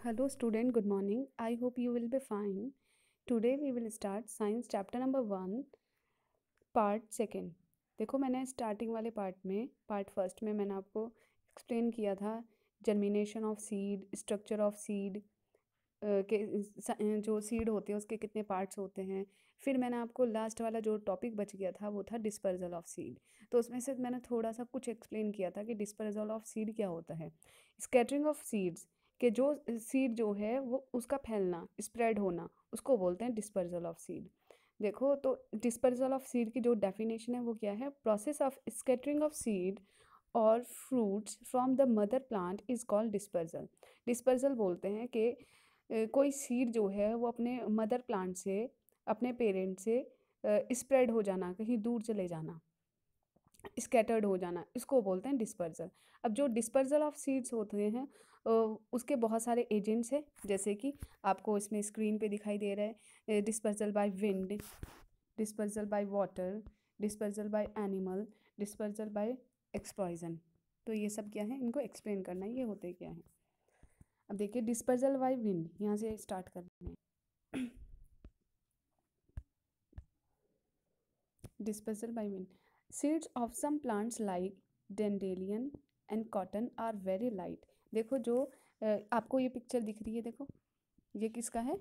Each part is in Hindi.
Hello student, good morning. I hope you will be fine. Today we will start science chapter number 1 part second. देखो मैंने स्टार्टिंग वाले पार्ट फर्स्ट में मैंने आपको एक्सप्लेन किया था germination of seed, structure of seed के जो सीड होते हैं उसके कितने पार्ट्स होते हैं। फिर मैंने आपको लास्ट वाला जो टॉपिक बच गया था वो था डिस्पर्जल ऑफ सीड। तो उसमें से मैंने थोड़ा सा कुछ एक्सप्लेन किया था कि डिस्पर्जल ऑफ सीड क्या होता है। स्कैटरिंग ऑफ सीड्स के जो सीड जो है वो उसका फैलना, स्प्रेड होना, उसको बोलते हैं डिस्पर्जल ऑफ सीड। देखो तो डिस्पर्जल ऑफ सीड की जो डेफिनेशन है वो क्या है, process of scattering of seed और fruits from the mother plant is called dispersal. Dispersal बोलते हैं कि कोई सीड जो है वो अपने मदर प्लांट से, अपने पेरेंट से स्प्रेड हो जाना, कहीं दूर चले जाना, स्कैटर्ड हो जाना, इसको बोलते हैं डिस्पर्जल। अब जो डिस्पर्जल ऑफ सीड्स होते हैं उसके बहुत सारे एजेंट्स हैं, जैसे कि आपको इसमें स्क्रीन पे दिखाई दे रहा है, dispersal by wind, dispersal by water, dispersal by animal, dispersal by explosion. तो ये सब क्या है, इनको एक्सप्लेन करना है ये होते क्या है। अब देखिए डिस्पर्जल बाय विंड, यहाँ से स्टार्ट करते हैं। Dispersal by wind, seeds of some plants like dandelion and cotton are very light. देखो जो आपको ये पिक्चर दिख रही है, देखो ये किसका है,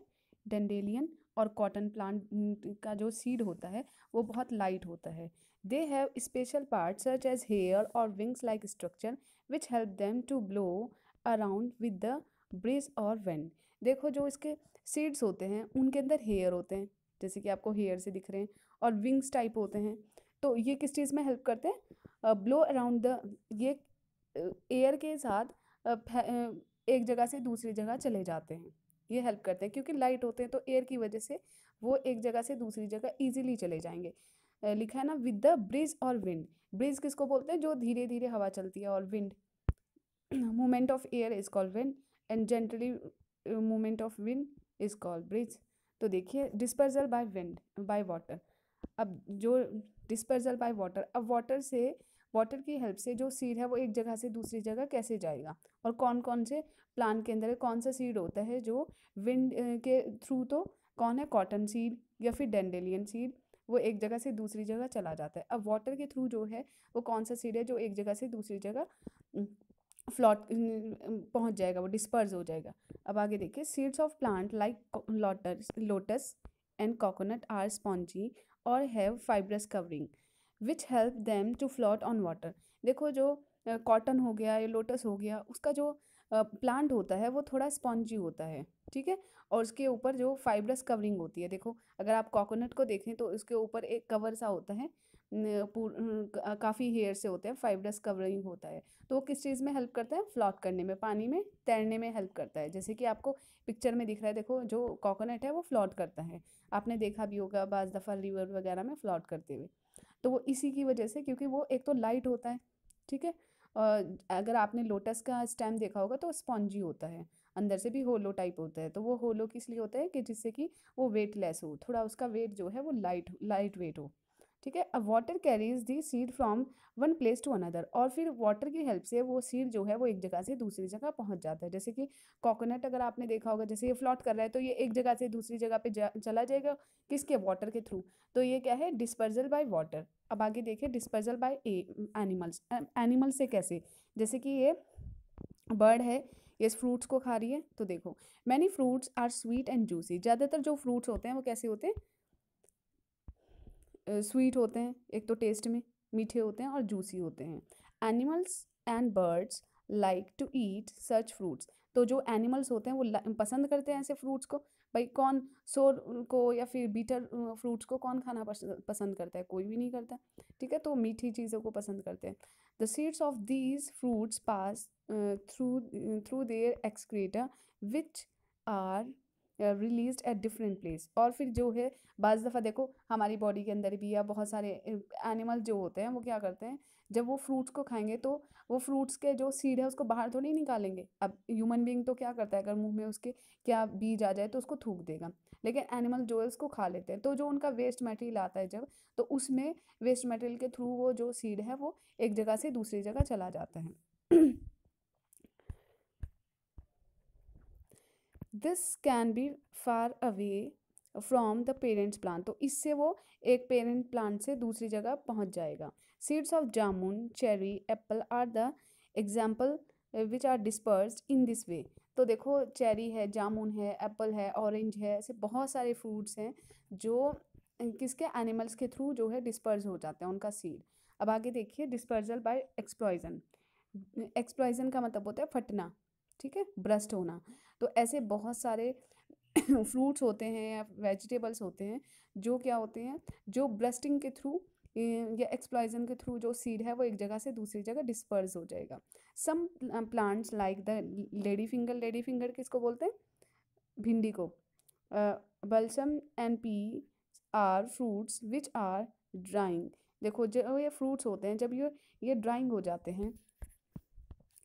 डेंडेलियन और कॉटन प्लांट का जो सीड होता है वो बहुत लाइट होता है। They have special part such as hair और wings like structure which help them to blow around with the breeze और विंड। देखो जो इसके सीड्स होते हैं उनके अंदर हेयर होते हैं, जैसे कि आपको हेयर से दिख रहे हैं, और विंग्स टाइप होते हैं। तो ये किस चीज़ में हेल्प करते हैं, ब्लो अराउंड द, ये एयर के साथ एक जगह से दूसरी जगह चले जाते हैं। ये हेल्प करते हैं क्योंकि लाइट होते हैं तो एयर की वजह से वो एक जगह से दूसरी जगह इजीली चले जाएंगे। लिखा है ना विद द ब्रिज और विंड। ब्रिज किसको बोलते हैं, जो धीरे धीरे हवा चलती है, और wind movement of air is called wind, and generally movement of wind is called bridge. तो देखिए dispersal by wind by water. अब जो डिस्पर्जल बाय वाटर, अब वाटर की हेल्प से जो सीड है वो एक जगह से दूसरी जगह कैसे जाएगा, और कौन कौन से प्लांट के अंदर कौन सा सीड होता है जो विंड के थ्रू, तो कौन है, कॉटन सीड या फिर डेंडेलियन सीड, वो एक जगह से दूसरी जगह चला जाता है। अब वाटर के थ्रू जो है वो कौन सा सीड है जो एक जगह से दूसरी जगह फ्लॉट पहुंच जाएगा, वो डिस्पर्स हो जाएगा। अब आगे देखिए, seeds of plant like lotus and coconut are spongy और have fibrous covering which help them to float on water. देखो जो कॉटन हो गया या लोटस हो गया, उसका जो प्लांट होता है वो थोड़ा स्पॉन्जी होता है, ठीक है, और उसके ऊपर जो फाइब्रस कवरिंग होती है। देखो अगर आप कोकोनट को देखें तो उसके ऊपर एक कवर सा होता है, काफ़ी हेयर से होते हैं, फाइब्रस कवरिंग होता है। तो वो किस चीज़ में हेल्प करता है, फ्लॉट करने में, पानी में तैरने में हेल्प करता है। जैसे कि आपको पिक्चर में दिख रहा है, देखो जो कोकोनट है वो फ्लॉट करता है, आपने देखा भी होगा बाज़ दफ़ा रिवर वगैरह में फ्लॉट करते हुए। तो वो इसी की वजह से, क्योंकि वो एक तो लाइट होता है, ठीक है, और अगर आपने लोटस का स्टेम देखा होगा तो स्पॉन्जी होता है, अंदर से भी होलो टाइप होता है। तो वो होलो किस लिए होता है कि जिससे कि वो वेटलेस हो, थोड़ा उसका वेट जो है वो लाइट वेट हो, ठीक है। अब water carries the seed from one place to another, और फिर वाटर की हेल्प से वो सीड जो है वो एक जगह से दूसरी जगह पहुंच जाता है। जैसे कि कोकोनट अगर आपने देखा होगा, जैसे ये फ्लॉट कर रहा है तो ये एक जगह से दूसरी जगह पे चला जाएगा, किसके, वाटर के थ्रू। तो ये क्या है, डिस्पर्जल बाय वाटर। अब आगे देखिए डिस्पर्जल बाय एनिमल्स। एनिमल से कैसे, जैसे कि ये बर्ड है, ये इस फ्रूट्स को खा रही है। तो देखो many fruits are sweet and juicy, ज़्यादातर जो फ्रूट्स होते हैं वो कैसे होते हैं, स्वीट होते हैं, एक तो टेस्ट में मीठे होते हैं, और जूसी होते हैं। Animals and birds like to eat such fruits. तो जो एनिमल्स होते हैं वो पसंद करते हैं ऐसे फ्रूट्स को। भाई कौन सोर को या फिर बीटर फ्रूट्स को कौन खाना पसंद करता है, कोई भी नहीं करता, ठीक है। तो मीठी चीज़ों को पसंद करते हैं। The seeds of these fruits pass through through their excreta which are released at different place. और फिर जो है बाज़ दफ़ा देखो हमारी बॉडी के अंदर भी, या बहुत सारे एनिमल जो होते हैं वो क्या करते हैं, जब वो फ्रूट्स को खाएंगे तो वो फ्रूट्स के जो सीड है उसको बाहर तो नहीं निकालेंगे। अब ह्यूमन बीइंग तो क्या करता है, अगर मुंह में उसके क्या बीज आ जाए तो उसको थूक देगा, लेकिन एनिमल जो है उसको खा लेते हैं। तो जो उनका वेस्ट मटेरियल आता है जब, तो उसमें वेस्ट मटेरियल के थ्रू वो जो सीड है वो एक जगह से दूसरी जगह चला जाता है। This can be far away from the parents plant, तो इससे वो एक पेरेंट प्लांट से दूसरी जगह पहुंच जाएगा। Seeds of jamun, cherry, apple are the example which are dispersed in this way. तो देखो चेरी है, जामुन है, एप्पल है, ऑरेंज है, ऐसे बहुत सारे फ्रूट्स हैं जो किसके एनिमल्स के थ्रू जो है डिस्पर्स हो जाते हैं उनका सीड। अब आगे देखिए डिस्पर्जल बाय एक्सप्लॉयजन। एक्सप्लॉयजन का मतलब होता है फटना, ठीक है, ब्रस्ट होना। तो ऐसे बहुत सारे फ्रूट्स होते हैं या वेजिटेबल्स होते हैं जो क्या होते हैं, जो ब्रस्टिंग के थ्रू या एक्सप्लॉयजन के थ्रू जो सीड है वो एक जगह से दूसरी जगह डिस्पर्स हो जाएगा। Some plants like the lady finger किसको बोलते हैं, भिंडी को, balsam and pea are fruits which are drying. देखो जो ये फ्रूट्स होते हैं जब ये ड्राइंग हो जाते हैं,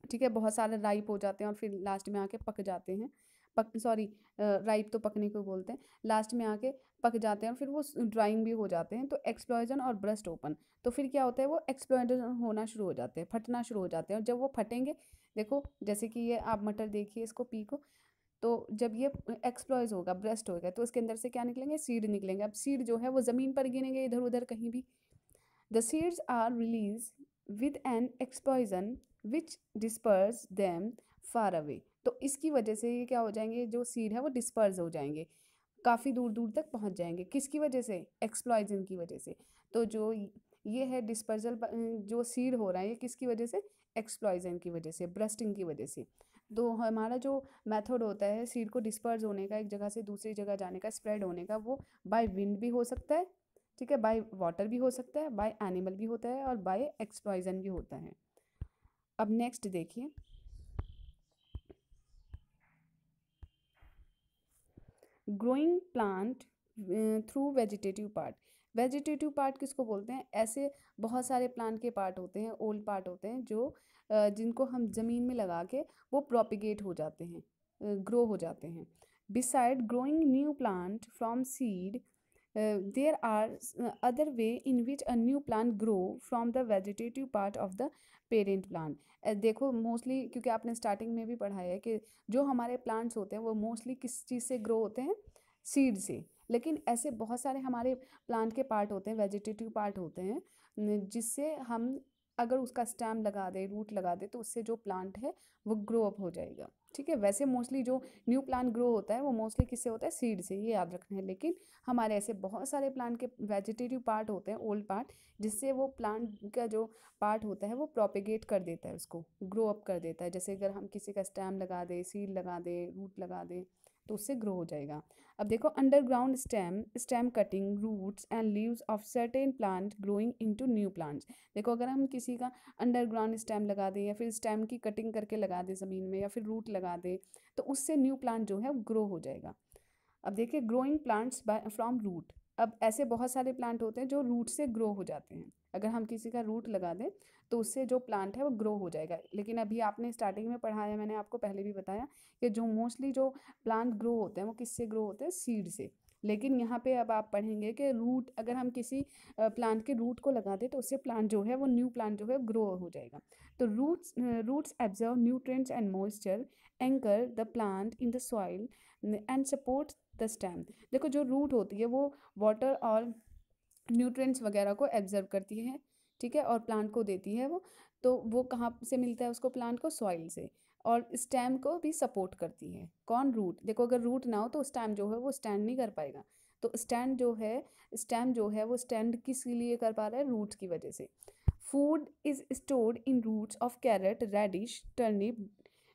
ठीक है, बहुत सारे राइप हो जाते हैं और फिर लास्ट में आके पक जाते हैं, राइप तो पकने को बोलते हैं, लास्ट में आके पक जाते हैं और फिर वो ड्राइंग भी हो जाते हैं। तो एक्सप्लोजन और ब्रस्ट ओपन, तो फिर क्या होता है, वो एक्सप्लोजन होना शुरू हो जाते हैं, फटना शुरू हो जाते हैं। और जब वो फटेंगे, देखो जैसे कि ये आप मटर देखिए इसको, पी को, तो जब ये एक्सप्लॉयज होगा, ब्रस्ट होगा, तो उसके अंदर से क्या निकलेंगे, सीड निकलेंगे। अब सीड जो है वो ज़मीन पर गिरेंगे इधर उधर कहीं भी। The seeds are release with an explosion which disperse them far away. तो इसकी वजह से ये क्या हो जाएंगे, जो सीड है वो डिस्पर्स हो जाएंगे, काफ़ी दूर दूर तक पहुंच जाएंगे। किसकी वजह से, एक्सप्लॉजन की वजह से। तो जो ये है डिस्पर्जल, जो सीड हो रहा है ये किसकी वजह से, एक्सप्लॉजन की वजह से, ब्रस्टिंग की वजह से। तो हमारा जो मेथड होता है सीड को डिस्पर्स होने का, एक जगह से दूसरी जगह जाने का, स्प्रेड होने का, वो बाय विंड भी हो सकता है, ठीक है, बाय वाटर भी हो सकता है, बाय एनिमल भी होता है और बाय एक्सप्लॉजन भी होता है। अब नेक्स्ट देखिए, growing plant through vegetative part. Vegetative part किसको बोलते हैं, ऐसे बहुत सारे प्लांट के पार्ट होते हैं, ओल्ड पार्ट होते हैं जो जिनको हम ज़मीन में लगा के वो प्रोपिगेट हो जाते हैं, ग्रो हो जाते हैं। Beside growing new plant from seed, there are other way in which a new plant grow from the vegetative part of the parent plant. देखो मोस्टली, क्योंकि आपने स्टार्टिंग में भी पढ़ा है कि जो हमारे प्लांट्स होते हैं वो मोस्टली किस चीज़ से ग्रो होते हैं, सीड से। लेकिन ऐसे बहुत सारे हमारे प्लांट के पार्ट होते हैं, वेजिटेटिव पार्ट होते हैं, जिससे हम अगर उसका स्टेम लगा दे, रूट लगा दे, तो उससे जो प्लांट है वो ग्रो अप हो जाएगा, ठीक है। वैसे मोस्टली जो न्यू प्लांट ग्रो होता है वो मोस्टली किससे होता है, सीड से, ये याद रखना है। लेकिन हमारे ऐसे बहुत सारे प्लांट के वेजिटेटिव पार्ट होते हैं, ओल्ड पार्ट, जिससे वो प्लांट का जो पार्ट होता है वो प्रोपेगेट कर देता है, उसको ग्रो अप कर देता है। जैसे अगर हम किसी का स्टेम लगा दे, सीड लगा दे, रूट लगा दे, तो उससे ग्रो हो जाएगा। अब देखो underground stem cutting roots and leaves of certain plant growing into new plants. देखो अगर हम किसी का अंडरग्राउंड स्टेम लगा दें या फिर स्टेम की कटिंग करके लगा दें ज़मीन में, या फिर रूट लगा दें, तो उससे न्यू प्लांट जो है ग्रो हो जाएगा। अब देखिए ग्रोइंग प्लांट्स फ्रॉम रूट। अब ऐसे बहुत सारे प्लांट होते हैं जो रूट से ग्रो हो जाते हैं। अगर हम किसी का रूट लगा दें तो उससे जो प्लांट है वो ग्रो हो जाएगा। लेकिन अभी आपने स्टार्टिंग में पढ़ाया, मैंने आपको पहले भी बताया कि जो मोस्टली जो प्लांट ग्रो होते हैं वो किससे ग्रो होते हैं, सीड से। लेकिन यहाँ पे अब आप पढ़ेंगे कि रूट, अगर हम किसी प्लांट के रूट को लगा दें तो उससे प्लांट जो है वो न्यू प्लांट जो है ग्रो हो जाएगा। तो roots absorb nutrients and moisture, anchor the plant in the soil and support the stem. देखो जो रूट होती है वो वाटर और न्यूट्रिएंट्स वगैरह को एब्जर्व करती है, ठीक है, और प्लांट को देती है वो कहाँ से मिलता है उसको, प्लांट को, सॉइल से। और स्टेम को भी सपोर्ट करती है कौन, रूट। देखो अगर रूट ना हो तो स्टेम जो है वो स्टैंड नहीं कर पाएगा। तो स्टेम जो है वो स्टैंड किस लिए कर पा रहा है, रूट्स की वजह से। Food is stored in roots of carrot, radish, turnip,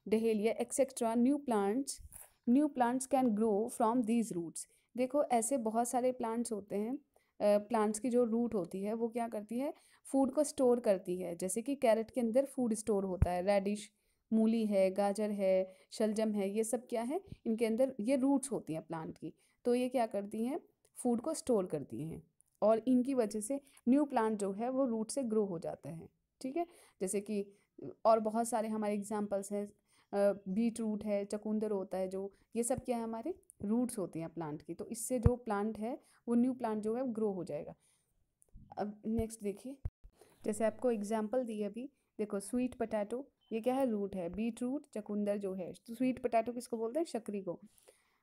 dahlia etcetera. New plants can grow from these roots. देखो ऐसे बहुत सारे प्लांट्स होते हैं, प्लांट्स की जो रूट होती है वो क्या करती है, फूड को स्टोर करती है। जैसे कि कैरेट के अंदर फूड स्टोर होता है, रेडिश, मूली है, गाजर है, शलजम है, ये सब क्या है, इनके अंदर ये रूट्स होती हैं प्लांट की। तो ये क्या करती हैं, फूड को स्टोर करती हैं, और इनकी वजह से न्यू प्लांट जो है वो रूट से ग्रो हो जाता है, ठीक है। जैसे कि और बहुत सारे हमारे एग्जांपल्स हैं, बीट रूट है, चकुंदर होता है, जो ये सब क्या है, हमारे रूट्स होती हैं प्लांट की। तो इससे जो प्लांट है वो न्यू प्लांट जो है ग्रो हो जाएगा। अब नेक्स्ट देखिए, जैसे आपको एग्जांपल दी अभी देखो स्वीट पोटैटो, ये क्या है, रूट है। बीट रूट, चुकंदर जो है, तो स्वीट पोटैटो किसको बोलते हैं, शकरी को।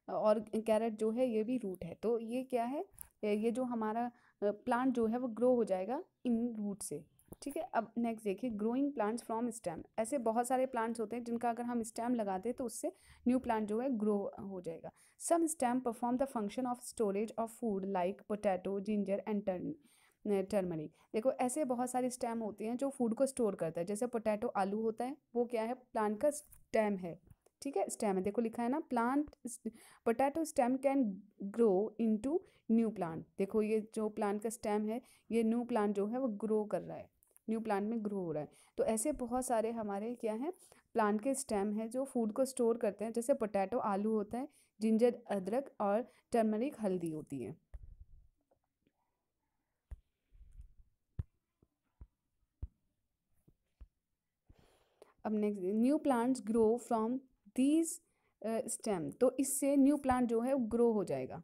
और कैरेट जो है ये भी रूट है। तो ये क्या है, ये जो हमारा प्लांट जो है वो ग्रो हो जाएगा इन रूट से। ठीक है, अब नेक्स्ट देखिए, ग्रोइंग प्लांट्स फ्रॉम स्टेम। ऐसे बहुत सारे प्लांट्स होते हैं जिनका अगर हम स्टेम लगाते हैं तो उससे न्यू प्लांट जो है ग्रो हो जाएगा। Some stem perform the function of storage of food like potato, ginger and turmeric. देखो ऐसे बहुत सारे स्टेम होते हैं जो फूड को स्टोर करता है। जैसे पोटैटो आलू होता है, वो क्या है, प्लांट का स्टेम है। ठीक है, स्टेम है, देखो लिखा है ना, plant potato stem can grow into new plant. देखो ये जो प्लांट का स्टेम है, ये न्यू प्लांट जो है वो ग्रो कर रहा है, न्यू प्लांट में ग्रो हो रहा है। तो ऐसे बहुत सारे हमारे क्या है, प्लांट के स्टेम है जो फूड को स्टोर करते हैं। जैसे पोटैटो आलू होता है, जिंजर अदरक और टर्मरिक हल्दी होती है। अब next, new plants grow from these stem. तो इससे न्यू प्लांट जो है वो ग्रो हो जाएगा।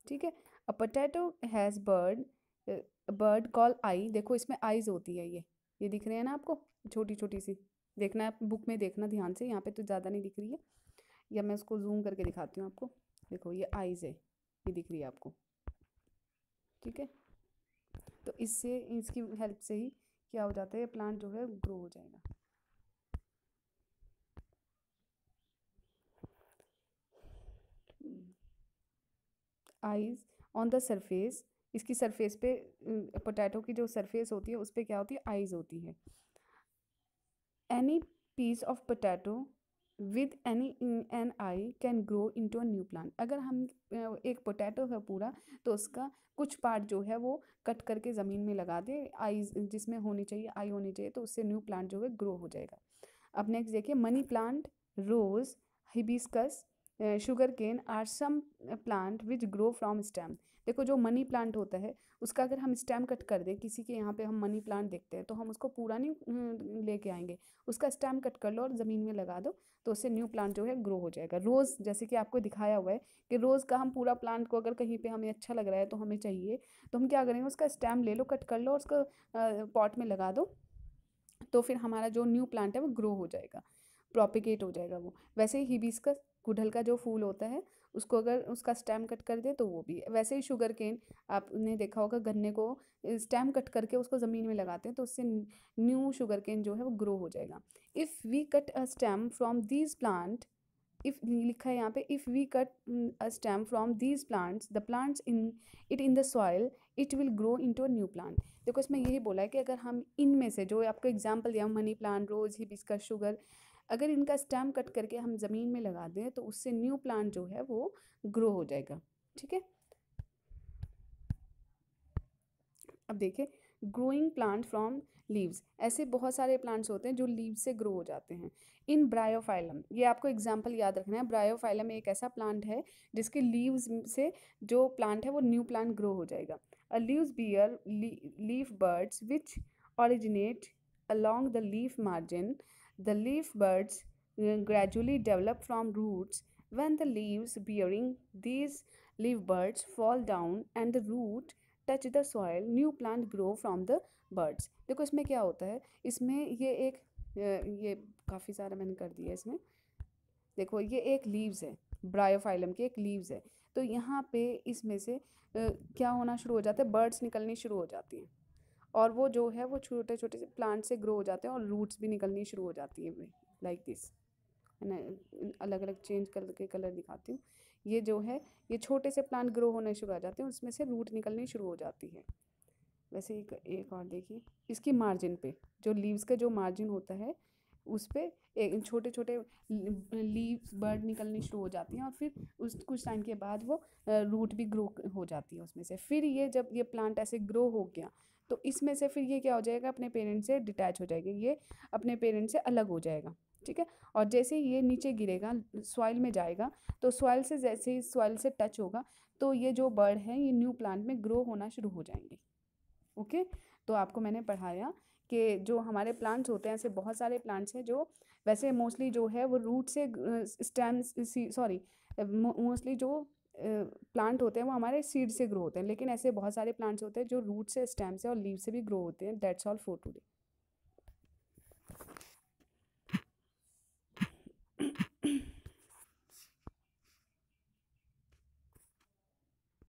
ठीक है, a potato has bird call eye. देखो इसमें आईज होती है, ये दिख रहे हैं ना आपको, छोटी छोटी सी। देखना आप बुक में, देखना ध्यान से, यहाँ पे तो ज़्यादा नहीं दिख रही है, या मैं उसको जूम करके दिखाती हूँ आपको। देखो ये आईज है, ये दिख रही है आपको। ठीक है, तो इससे, इसकी हेल्प से ही क्या हो जाता है, प्लांट जो है ग्रो हो जाएगा। आईज ऑन द सरफेस, इसकी सरफेस पे, पोटैटो की जो सरफेस होती है उस पर क्या होती है, आईज होती है। Any piece of potato with any an eye can grow into a new plant. अगर हम एक पोटैटो है पूरा, तो उसका कुछ पार्ट जो है वो कट करके ज़मीन में लगा दें, आई जिसमें होनी चाहिए, आई होनी चाहिए, तो उससे न्यू प्लांट जो है ग्रो हो जाएगा। अब नेक्स्ट देखिए, money plant, rose, hibiscus, sugar cane are some plant which grow from stem. देखो जो मनी प्लांट होता है, उसका अगर हम स्टेम कट कर दें, किसी के यहाँ पे हम मनी प्लांट देखते हैं तो हम उसको पूरा नहीं लेके आएंगे, उसका स्टेम कट कर लो और ज़मीन में लगा दो, तो उससे न्यू प्लांट जो है ग्रो हो जाएगा। रोज़, जैसे कि आपको दिखाया हुआ है कि रोज़ का हम पूरा प्लांट को अगर कहीं पे हमें अच्छा लग रहा है तो हमें चाहिए, तो हम क्या करेंगे, उसका स्टेम ले लो, कट कर लो और उसको पॉट में लगा दो, तो फिर हमारा जो न्यू प्लांट है वो ग्रो हो जाएगा, प्रोपिगेट हो जाएगा वो। वैसे ही हिबिस्कस, गुड़हल का जो फूल होता है, उसको अगर उसका स्टेम कट कर दे तो वो भी। वैसे ही शुगर केन, आपने देखा होगा, गन्ने को स्टेम कट करके उसको ज़मीन में लगाते हैं तो उससे न्यू शुगर केन जो है वो ग्रो हो जाएगा। If we cut a stem from these plant, if लिखा है यहाँ पे, if we cut a stem from these plants, the plants in the soil, it will grow into a new plant. देखो इसमें यही बोला है कि अगर हम इनमें से, जो आपको एग्जांपल दिया, money plant, rose, hibiscus, sugar, अगर इनका स्टेम कट करके हम ज़मीन में लगा दें तो उससे न्यू प्लांट जो है वो ग्रो हो जाएगा। ठीक है, अब देखिए, ग्रोइंग प्लांट फ्रॉम लीव्स। ऐसे बहुत सारे प्लांट्स होते हैं जो लीव्स से ग्रो हो जाते हैं। इन ब्रायोफाइलम, ये आपको एग्जांपल याद रखना है, ब्रायोफाइलम एक ऐसा प्लांट है जिसके लीव्स से जो प्लांट है वो न्यू प्लांट ग्रो हो जाएगा। A leaves bear leaf birds which originate along the leaf margin. The leaf buds gradually develop from roots. When the leaves bearing these leaf buds fall down and the root touch the soil, new plant grow from the birds. देखो इसमें क्या होता है, इसमें ये एक ये काफ़ी सारा मैंने कर दिया इसमें। देखो ये एक लीव्स है, ब्रायोफाइलम की एक लीव्स है, तो यहाँ पे इसमें से क्या होना शुरू हो जाता है, बर्ड्स निकलनी शुरू हो जाती हैं, और वो जो है वो छोटे छोटे से प्लांट से ग्रो हो जाते हैं और रूट्स भी निकलनी शुरू हो जाती है, लाइक दिस। मैं अलग अलग चेंज करके कलर दिखाती हूँ। ये जो है, ये छोटे से प्लांट ग्रो होने शुरू हो जाते हैं, उसमें से रूट निकलनी शुरू हो जाती है। वैसे एक और देखिए, इसकी मार्जिन पे, जो लीव्स का जो मार्जिन होता है उस पे एक छोटे छोटे लीव्स, बर्ड निकलनी शुरू हो जाती हैं, और फिर उस कुछ टाइम के बाद वो रूट भी ग्रो हो जाती है उसमें से। फिर ये जब ये प्लांट ऐसे ग्रो हो गया तो इसमें से फिर ये क्या हो जाएगा, अपने पेरेंट्स से डिटैच हो जाएगी, ये अपने पेरेंट्स से अलग हो जाएगा। ठीक है, और जैसे ही ये नीचे गिरेगा, सॉइल में जाएगा, तो सॉइल से, जैसे ही सॉइल से टच होगा, तो ये जो बर्ड है ये न्यू प्लांट में ग्रो होना शुरू हो जाएंगे। ओके, तो आपको मैंने पढ़ाया कि जो हमारे प्लांट्स होते हैं, ऐसे बहुत सारे प्लांट्स हैं जो वैसे मोस्टली जो है वो रूट से स्टेम, सॉरी, मोस्टली जो प्लांट होते हैं वो हमारे सीड से ग्रो होते हैं, लेकिन ऐसे बहुत सारे प्लांट्स होते हैं जो रूट से, स्टेम से और लीव से भी ग्रो होते हैं। That's all for today.